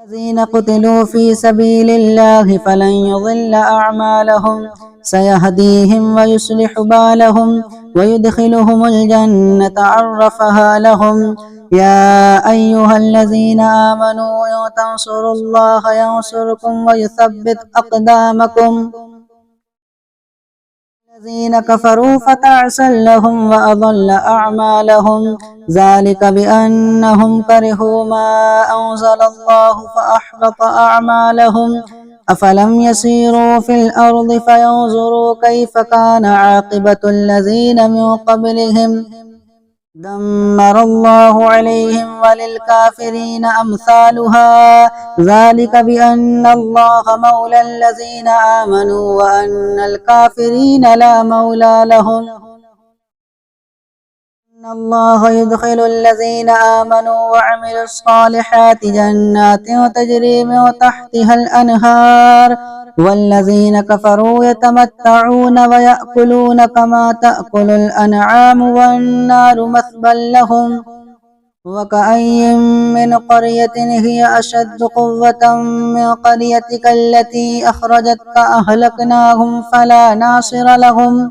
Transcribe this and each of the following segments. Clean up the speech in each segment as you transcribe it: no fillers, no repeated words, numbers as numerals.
الذين قتلوا في سبيل الله فلن يضل أعمالهم سيهديهم ويصلح بالهم ويدخلهم الجنة عرفها لهم يا أيها الذين آمنوا إن تنصروا الله ينصركم ويثبت أقدامكم الذين كفروا فتعسا لهم وأضل أعمالهم ذلك بأنهم كرهوا ما أنزل الله فأحبط أعمالهم أفلم يسيروا في الأرض فينظروا كيف كان عاقبة الذين من قبلهم دمر الله عليهم وللكافرين أمثالها ذلك بأن الله مولى الذين آمنوا وأن الكافرين لا مولى لهم إن الله يدخل الذين آمنوا وعملوا الصالحات جنات تجري من تحتها الأنهار والذين كفروا يتمتعون ويأكلون كما تأكل الأنعام والنار مثوى لهم وكأين من قرية هي أشد قوة من قريتك التي أخرجتك أهلكناهم فلا ناصر لهم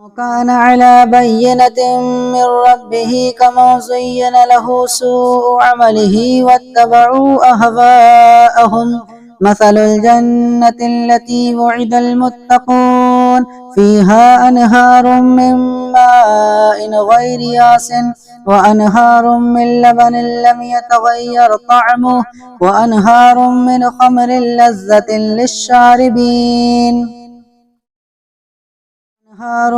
وكان على بينة من ربه كمن زين له سوء عمله واتبعوا أهواءهم مثل الجنة التي وعد المتقون فيها أنهار من ماء غير ياس وأنهار من لبن لم يتغير طعمه وأنهار من خمر لذة للشاربين أنهار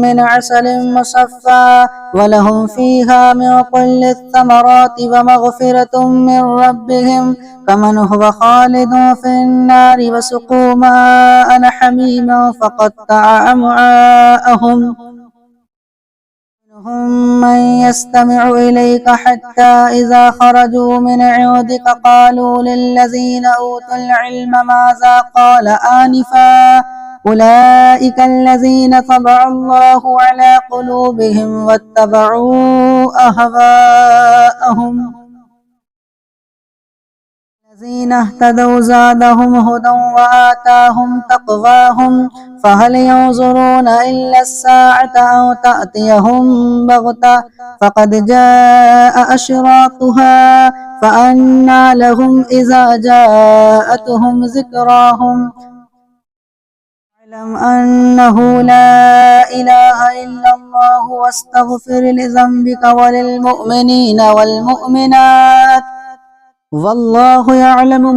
من عسل مصفى ولهم فيها من كل الثمرات ومغفرة من ربهم كمن هو خالد في النار وسقوا ماء حميما فقطع أمعاءهم منهم من يستمع إليك حتى إذا خرجوا من عندك قالوا للذين أوتوا العلم ماذا قال آنفا أولئك الذين طبع الله على قلوبهم واتبعوا أهواءهم الذين اهتدوا زادهم هدى وآتاهم تقواهم فهل ينظرون إلا الساعة أو تأتيهم بغتة فقد جاء أشراطها فأنى لهم إذا جاءتهم ذكراهم اعلم أنه لا إله إلا الله واستغفر لذنبك وللمؤمنين والمؤمنات والله يعلم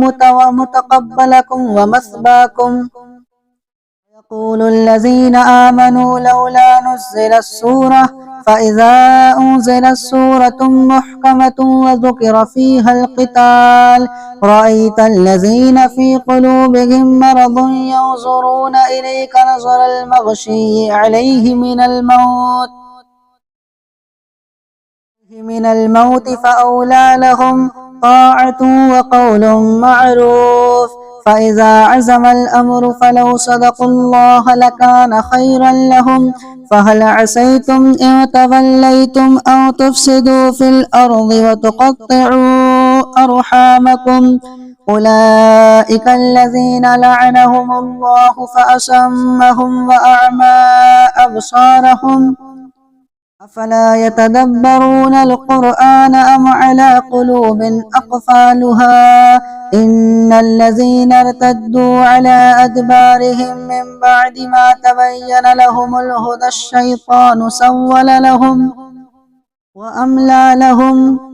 متقبلكم ومثواكم يقول الذين آمنوا لولا نزلت سورة فإذا أنزلت سورة محكمة وذكر فيها القتال رأيت الذين في قلوبهم مرض ينظرون إليك نظر المغشي عليه من الموت فأولى لهم طاعة وقول معروف فإذا عزم الأمر فلو صدقوا الله لكان خيرا لهم فهل عسيتم إن توليتم أو تفسدوا في الأرض وتقطعوا أرحامكم أولئك الذين لعنهم الله فأصمهم وأعمى أبصارهم أفلا يتدبرون القرآن أم على قلوب أقفالها إن الذين ارتدوا على أدبارهم من بعد ما تبين لهم الهدى الشيطان سول لهم وأملى لهم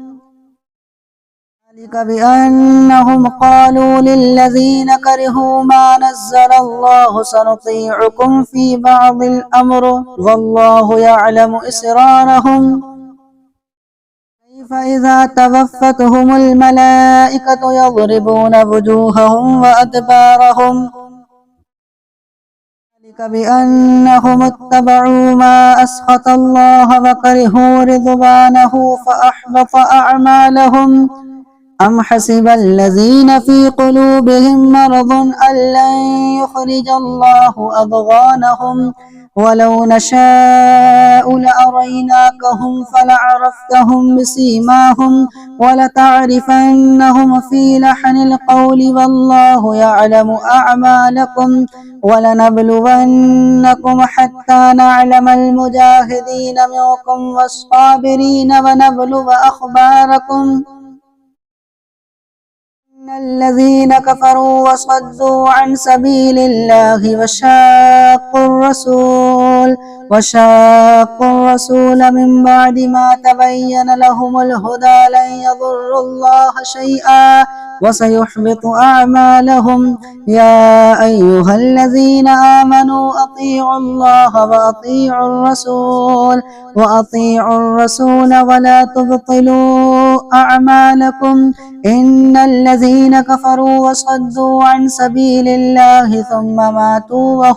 ذلك بأنهم قالوا للذين كرهوا ما نزل الله سنطيعكم في بعض الأمر والله يعلم إسرارهم كيف إذا توفتهم الملائكة يضربون وجوههم وأدبارهم ذلك بأنهم اتبعوا ما أسخط الله وكرهوا رضوانه فأحبط أعمالهم أم حسب الذين في قلوبهم مرض أن لن يخرج الله أضغانهم ولو نشاء لأريناكهم فلعرفتهم بسيماهم ولتعرفنهم في لحن القول والله يعلم أعمالكم ولنبلونكم حتى نعلم المجاهدين منكم والصابرين ونبلو أخباركم إن الذين كفروا وصدوا عن سبيل الله وشاقوا الرسول من بعد ما تبين لهم الهدى لن يضروا الله شيئا وسيحبط أعمالهم يا أيها الذين آمنوا أطيعوا الله وأطيعوا الرسول ولا تبطلوا أعمالكم إن الذين كفروا وصدوا عن سبيل الله ثم ماتوا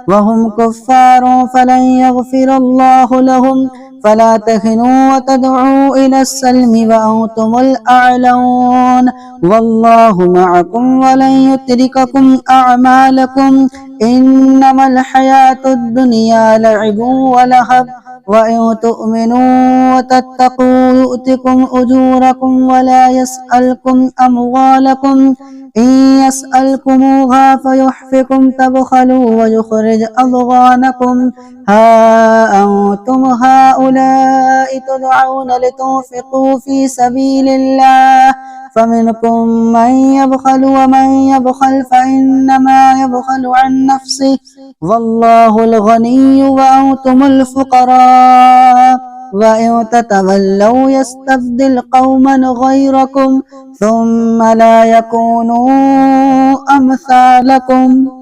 وهم كفار فلن يغفر الله لهم فلا تهنوا وتدعوا إلى السلم وأنتم الأعلون والله معكم ولن يترككم أعمالكم إنما الحياة الدنيا لعب ولهب وإن تؤمنوا وتتقوا يؤتكم أجوركم ولا يسألكم أموالكم إن يسألكموها فيحفكم تبخلوا ويخرج أضغانكم ها أنتم هؤلاء تدعون لتنفقوا في سبيل الله فمنكم من يبخل ومن يبخل فإنما يبخل عن نفسه والله الغني وأنتم الفقراء وإن تتولوا يستبدل قوما غيركم ثم لا يكونوا أمثالكم